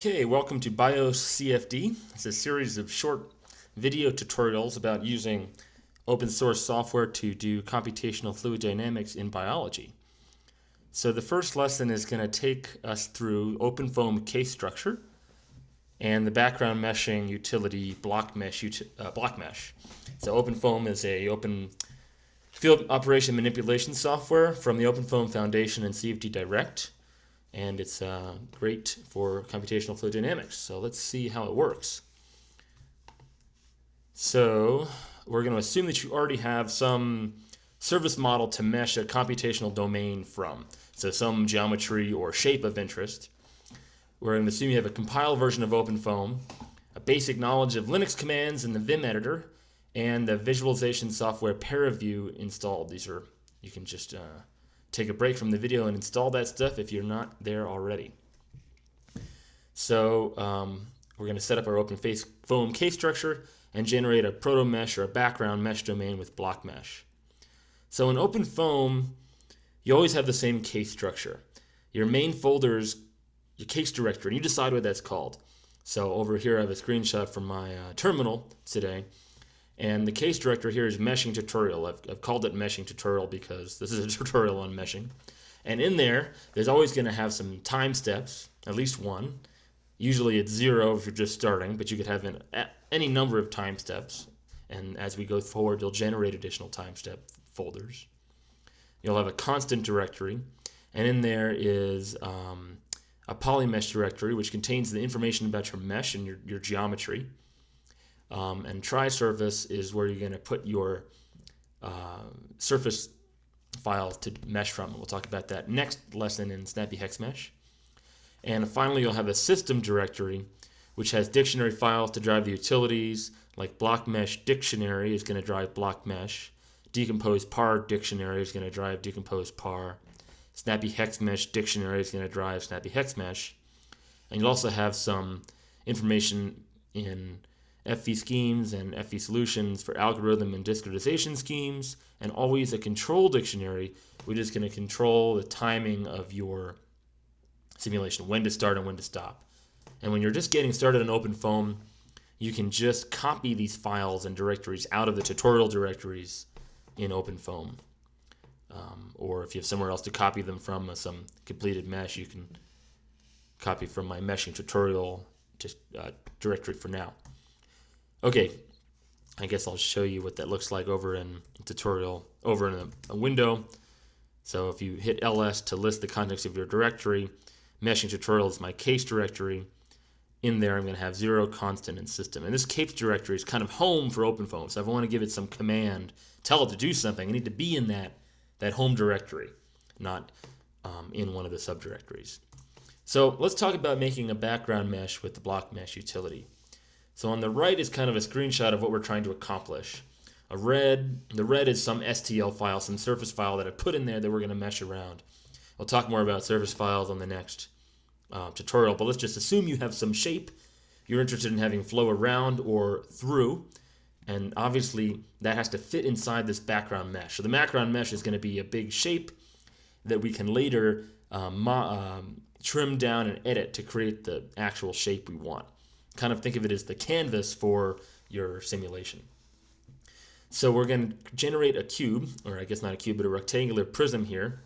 Okay, welcome to BiOS CFD. It's a series of short video tutorials about using open source software to do computational fluid dynamics in biology. So the first lesson is going to take us through OpenFOAM case structure and the background meshing utility blockMesh. So OpenFOAM is a open field operation manipulation software from the OpenFOAM Foundation and CFD Direct. And it's great for computational fluid dynamics. So let's see how it works. So we're going to assume that you already have some service model to mesh a computational domain from. So some geometry or shape of interest. We're going to assume you have a compiled version of OpenFOAM, a basic knowledge of Linux commands in the Vim editor, and the visualization software ParaView installed. These are, you can just take a break from the video and install that stuff if you're not there already. So we're going to set up our OpenFOAM case structure and generate a proto mesh or a background mesh domain with blockMesh. So in OpenFOAM, you always have the same case structure. Your main folder is your case directory, and you decide what that's called. So over here I have a screenshot from my terminal today. And the case directory here is meshing tutorial. I've called it meshing tutorial because this is a tutorial on meshing. And in there's always going to have some time steps, at least one. Usually it's 0 if you're just starting, but you could have any number of time steps. And as we go forward, you'll generate additional time step folders. You'll have a constant directory. And in there is a polymesh directory, which contains the information about your mesh and your geometry. And try surface is where you're going to put your surface files to mesh from. We'll talk about that next lesson in Snappy Hex Mesh. And finally, you'll have a system directory, which has dictionary files to drive the utilities, like blockMesh dictionary is going to drive blockMesh. Decompose par dictionary is going to drive decompose par. Snappy Hex Mesh dictionary is going to drive Snappy Hex Mesh. And you'll also have some information in FV schemes and FV solutions for algorithm and discretization schemes, and always a control dictionary, which is going to control the timing of your simulation, when to start and when to stop. And when you're just getting started in OpenFOAM, you can just copy these files and directories out of the tutorial directories in OpenFOAM. Or if you have somewhere else to copy them from, some completed mesh, you can copy from my meshing tutorial directory for now. Okay, I guess I'll show you what that looks like over in tutorial, over in a window. So if you hit ls to list the contents of your directory, meshing tutorial is my case directory. In there I'm going to have 0, constant, and system. And this case directory is kind of home for OpenFOAM. So if I want to give it some command, tell it to do something, I need to be in that home directory, not in one of the subdirectories. So let's talk about making a background mesh with the blockMesh utility. So on the right is kind of a screenshot of what we're trying to accomplish. The red is some STL file, some surface file that I put in there that we're going to mesh around. I'll talk more about surface files on the next tutorial, but let's just assume you have some shape you're interested in having flow around or through, and obviously that has to fit inside this background mesh. So the background mesh is going to be a big shape that we can later trim down and edit to create the actual shape we want. Kind of think of it as the canvas for your simulation. So we're going to generate a cube, or I guess not a cube, but a rectangular prism here.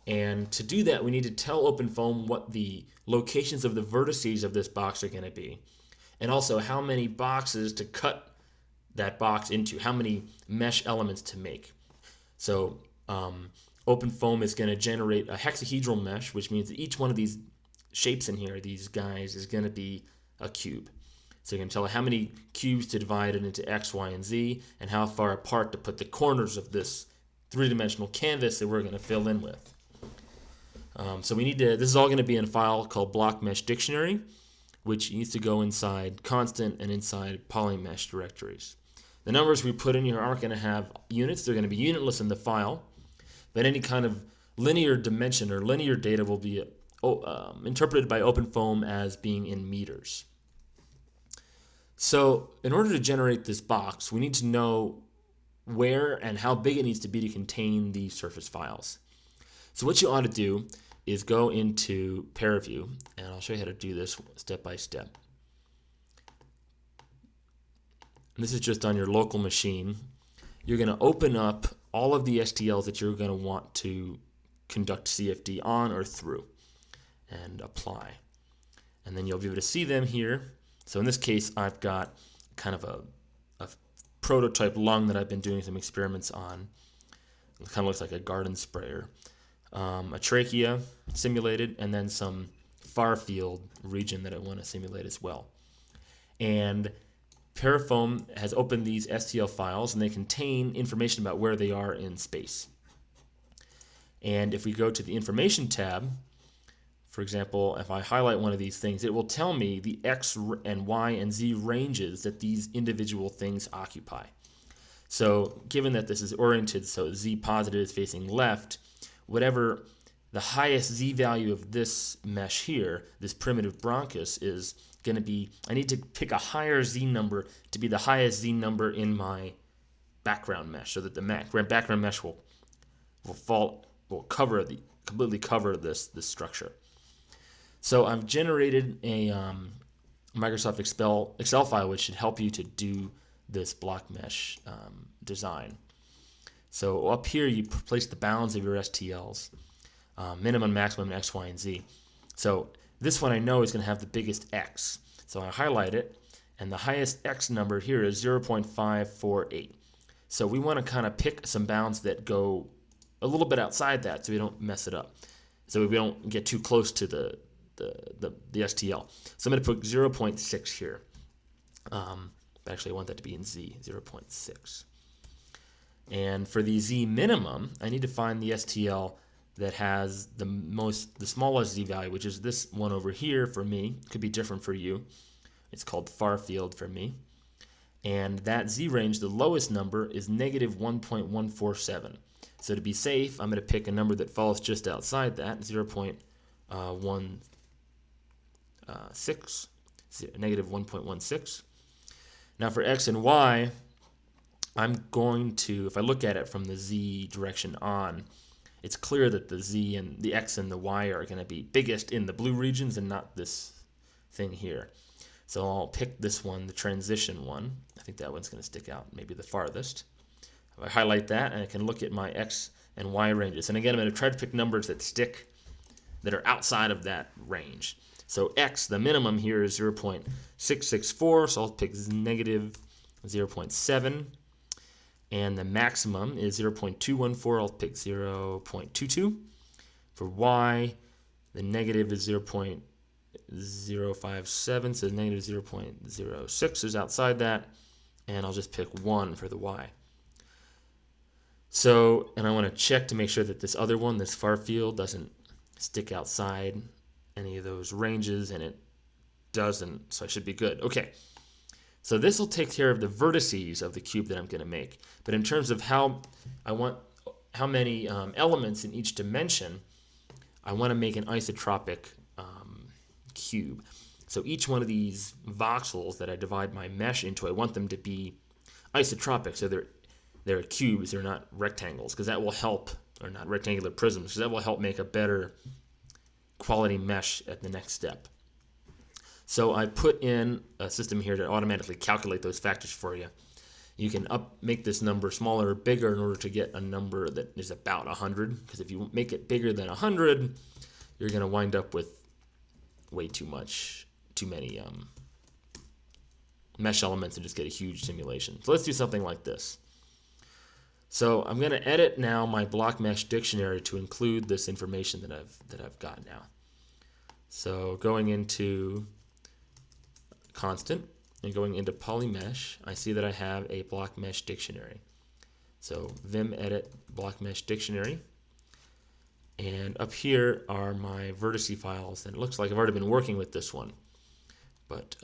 And to do that, we need to tell OpenFOAM what the locations of the vertices of this box are going to be. And also how many boxes to cut that box into, how many mesh elements to make. So OpenFOAM is going to generate a hexahedral mesh, which means that each one of these shapes in here, these guys, is going to be a cube. So you can tell how many cubes to divide it into X, Y, and Z, and how far apart to put the corners of this three-dimensional canvas that we're going to fill in with. So we need to, this is all going to be in a file called blockMesh dictionary, which needs to go inside constant and inside polymesh directories. The numbers we put in here aren't going to have units. They're going to be unitless in the file, but any kind of linear dimension or linear data will be interpreted by OpenFOAM as being in meters. So in order to generate this box, we need to know where and how big it needs to be to contain these surface files. So what you ought to do is go into pair view, and I'll show you how to do this step by step. And this is just on your local machine. You're going to open up all of the STLs that you're going to want to conduct CFD on or through and apply. And then you'll be able to see them here. So in this case, I've got kind of a prototype lung that I've been doing some experiments on. It kind of looks like a garden sprayer. A trachea simulated, and then some far field region that I want to simulate as well. And ParaFoam has opened these STL files, and they contain information about where they are in space. And if we go to the Information tab, for example, if I highlight one of these things, it will tell me the X and Y and Z ranges that these individual things occupy. So given that this is oriented so Z positive is facing left, whatever the highest Z value of this mesh here, this primitive bronchus, is going to be, I need to pick a higher Z number to be the highest Z number in my background mesh, so that the background mesh will completely cover this structure. So I've generated a Microsoft Excel file which should help you to do this blockMesh design. So up here you place the bounds of your STLs, minimum, maximum, X, Y, and Z. So this one I know is going to have the biggest X. So I highlight it, and the highest X number here is 0.548. So we want to kind of pick some bounds that go a little bit outside that so we don't mess it up. So we don't get too close to the STL. So I'm going to put 0.6 here. Actually, I want that to be in Z, 0.6. And for the Z minimum, I need to find the STL that has the smallest Z value, which is this one over here for me. Could be different for you. It's called far field for me. And that Z range, the lowest number, is negative 1.147. So to be safe, I'm going to pick a number that falls just outside that, 0.16, negative 1.16. Now for X and Y, I'm going to, if I look at it from the Z direction on, it's clear that the Z and the X and the Y are going to be biggest in the blue regions and not this thing here. So I'll pick this one, the transition one. I think that one's going to stick out maybe the farthest. If I highlight that, and I can look at my X and Y ranges. And again, I'm going to try to pick numbers that stick, that are outside of that range. So X, the minimum here is 0.664, so I'll pick negative 0.7. And the maximum is 0.214, I'll pick 0.22. For Y, the negative is 0.057, so negative 0.06 is outside that. And I'll just pick 1 for the Y. So, and I want to check to make sure that this other one, this far field, doesn't stick outside any of those ranges, and it doesn't, so I should be good. Okay, so this will take care of the vertices of the cube that I'm going to make. But in terms of how many elements in each dimension, I want to make an isotropic cube. So each one of these voxels that I divide my mesh into, I want them to be isotropic, so they're cubes, they're not rectangles, because that will help, or not rectangular prisms, because that will help make a better quality mesh at the next step. So I put in a system here to automatically calculate those factors for you. You can make this number smaller or bigger in order to get a number that is about 100, because if you make it bigger than 100, you're going to wind up with way too many mesh elements and just get a huge simulation. So let's do something like this. So I'm going to edit now my blockMesh dictionary to include this information that I've got now. So going into constant and going into polymesh, I see that I have a blockMesh dictionary. So vim edit blockMesh dictionary. And up here are my vertice files, and it looks like I've already been working with this one. But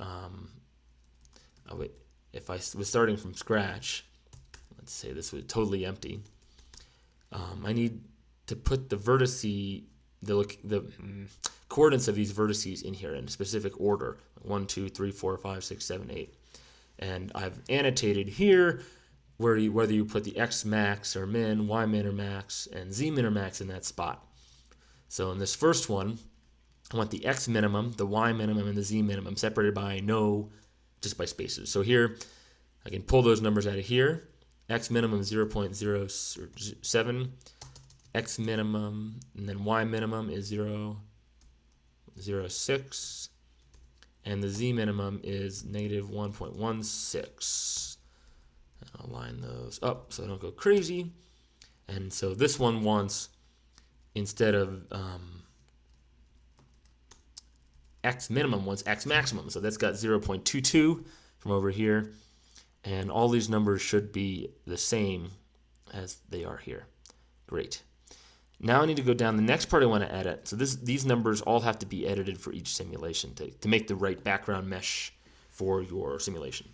if I was starting from scratch, let's say this was totally empty, I need to put the vertice, the coordinates of these vertices in here in a specific order, 1, 2, 3, 4, 5, 6, 7, 8. And I've annotated here whether you put the X max or min, Y min or max, and Z min or max in that spot. So in this first one, I want the x minimum, the y minimum, and the z minimum separated by just by spaces. So here, I can pull those numbers out of here. X minimum 0.07, x minimum, and then y minimum is 0.06, and the z minimum is negative 1.16. I'll line those up so I don't go crazy. And so this one wants, instead of x minimum, wants x maximum. So that's got 0.22 from over here. And all these numbers should be the same as they are here. Great. Now I need to go down the next part I want to edit. So these numbers all have to be edited for each simulation to make the right background mesh for your simulation.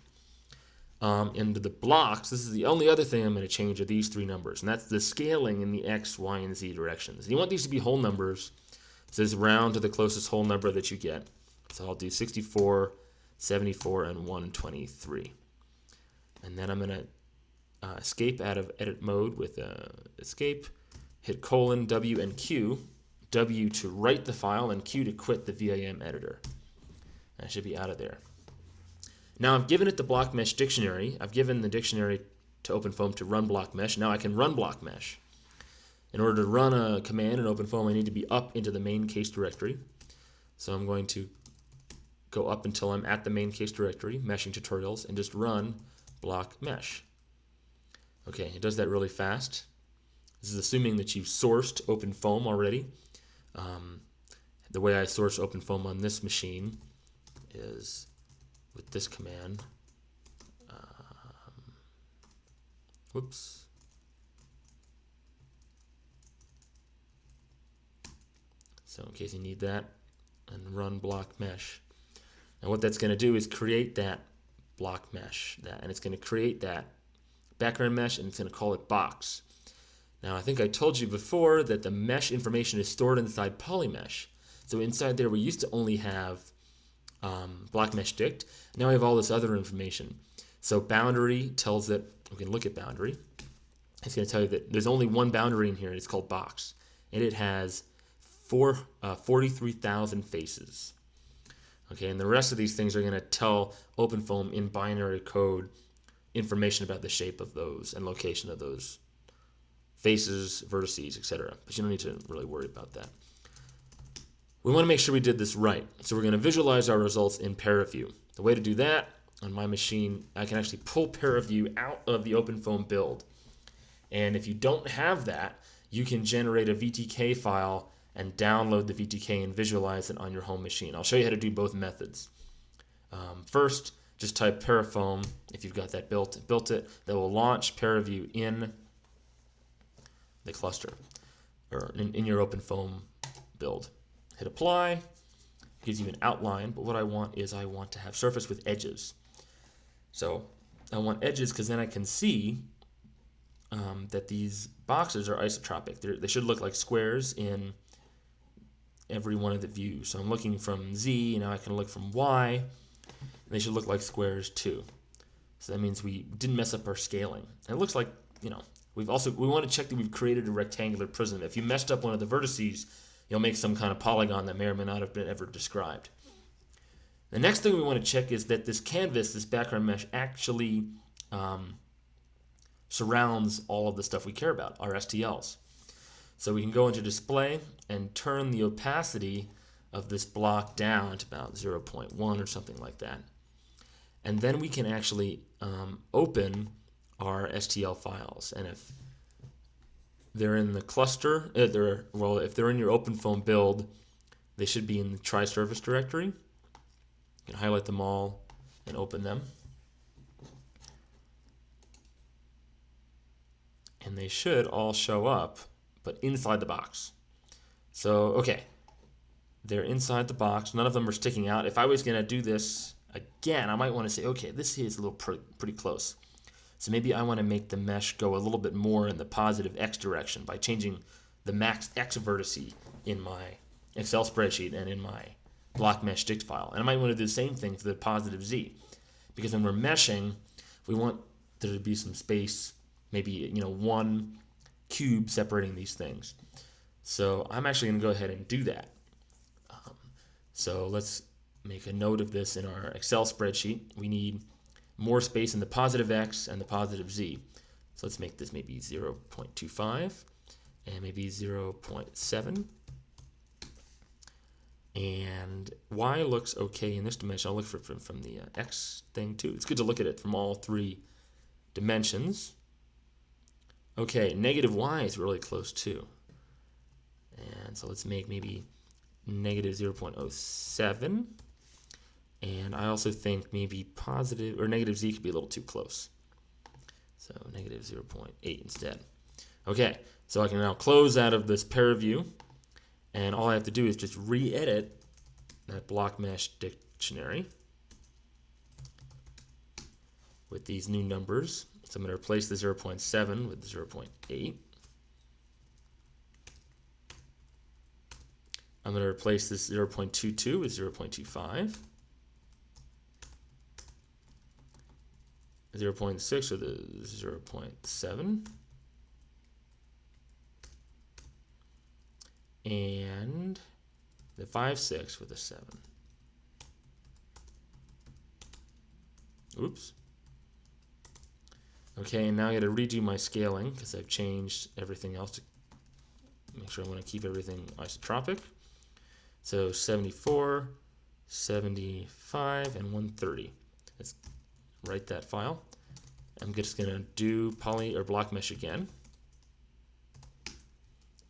Into the blocks, this is the only other thing I'm going to change are these three numbers, and that's the scaling in the x, y, and z directions. And you want these to be whole numbers, so this round to the closest whole number that you get. So I'll do 64, 74, and 123. And then I'm going to escape out of edit mode with escape, hit colon, W, and Q. W to write the file, and Q to quit the VIM editor. I should be out of there. Now I've given it the blockMesh dictionary. I've given the dictionary to OpenFOAM to run blockMesh. Now I can run blockMesh. In order to run a command in OpenFOAM, I need to be up into the main case directory. So I'm going to go up until I'm at the main case directory, meshing tutorials, and just run blockMesh. Okay, it does that really fast. This is assuming that you've sourced OpenFOAM already. The way I source OpenFOAM on this machine is with this command. Whoops. So in case you need that, and run blockMesh. And what that's going to do is create that blockMesh, and it's going to create that background mesh, and it's going to call it box. Now I think I told you before that the mesh information is stored inside polymesh. So inside there we used to only have blockMesh dict. Now we have all this other information. So boundary tells that, we can look at boundary. It's going to tell you that there's only one boundary in here, and it's called box. And it has 43,000 faces. Okay, and the rest of these things are going to tell OpenFOAM in binary code information about the shape of those and location of those faces, vertices, etc. But you don't need to really worry about that. We want to make sure we did this right. So we're going to visualize our results in ParaView. The way to do that, on my machine, I can actually pull ParaView out of the OpenFOAM build. And if you don't have that, you can generate a VTK file and download the VTK and visualize it on your home machine. I'll show you how to do both methods. First, just type parafoam if you've got that built it. That will launch ParaView in the cluster or in your OpenFOAM build. Hit apply, gives you an outline, but what I want is I want to have surface with edges. So I want edges because then I can see that these boxes are isotropic. They should look like squares in every one of the views. So I'm looking from Z, now I can look from Y, and they should look like squares too. So that means we didn't mess up our scaling. And it looks like, we want to check that we've created a rectangular prism. If you messed up one of the vertices, you'll make some kind of polygon that may or may not have been ever described. The next thing we want to check is that this canvas, this background mesh, actually surrounds all of the stuff we care about, our STLs. So we can go into display and turn the opacity of this block down to about 0.1 or something like that. And then we can actually open our STL files. And if they're in the cluster, if they're in your OpenFOAM build, they should be in the tri-service directory. You can highlight them all and open them. And they should all show up, but inside the box. So, okay, they're inside the box. None of them are sticking out. If I was going to do this again, I might want to say, okay, this is a little pretty close. So maybe I want to make the mesh go a little bit more in the positive X direction by changing the max X vertice in my Excel spreadsheet and in my blockMesh dict file. And I might want to do the same thing for the positive Z. Because when we're meshing, we want there to be some space, maybe one cube separating these things. So I'm actually going to go ahead and do that. So let's make a note of this in our Excel spreadsheet. We need more space in the positive x and the positive z. So let's make this maybe 0.25 and maybe 0.7. And y looks okay in this dimension. I'll look for it from the x thing too. It's good to look at it from all three dimensions. Okay, negative y is really close too. And so let's make maybe negative 0.07. And I also think maybe positive or negative z could be a little too close. So negative 0.8 instead. Okay, so I can now close out of this pair view. And all I have to do is just re-edit that blockMesh dictionary with these new numbers. So I'm going to replace the 0.7 with the 0.8. I'm going to replace this 0.22 with 0.25. 0.6 with a 0.7. And the 5.6 with a 7. Oops. Okay, and now I got to redo my scaling because I've changed everything else to make sure I want to keep everything isotropic. So 74, 75, and 130. Let's write that file. I'm just going to do poly or blockMesh again.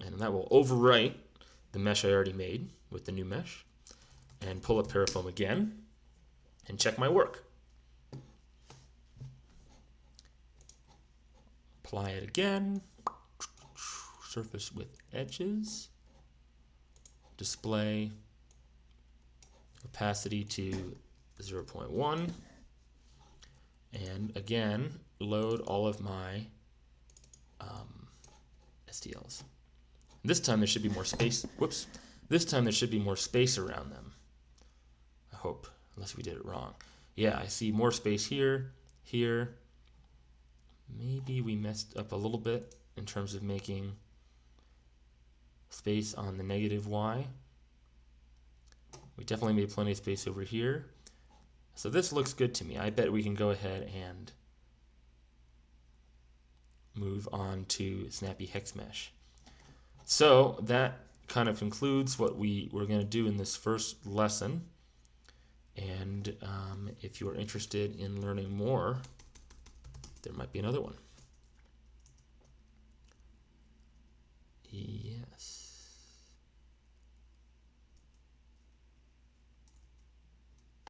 And that will overwrite the mesh I already made with the new mesh. And pull up Parafoam again and check my work. Apply it again. Surface with edges. Display opacity to 0.1. And again, load all of my STLs. This time there should be more space. Whoops. This time there should be more space around them. I hope, unless we did it wrong. Yeah, I see more space here, here. Maybe we messed up a little bit in terms of making space on the negative y. We definitely made plenty of space over here. So this looks good to me. I bet we can go ahead and move on to Snappy Hex Mesh. So that kind of concludes what we're going to do in this first lesson. And if you're interested in learning more, there might be another one.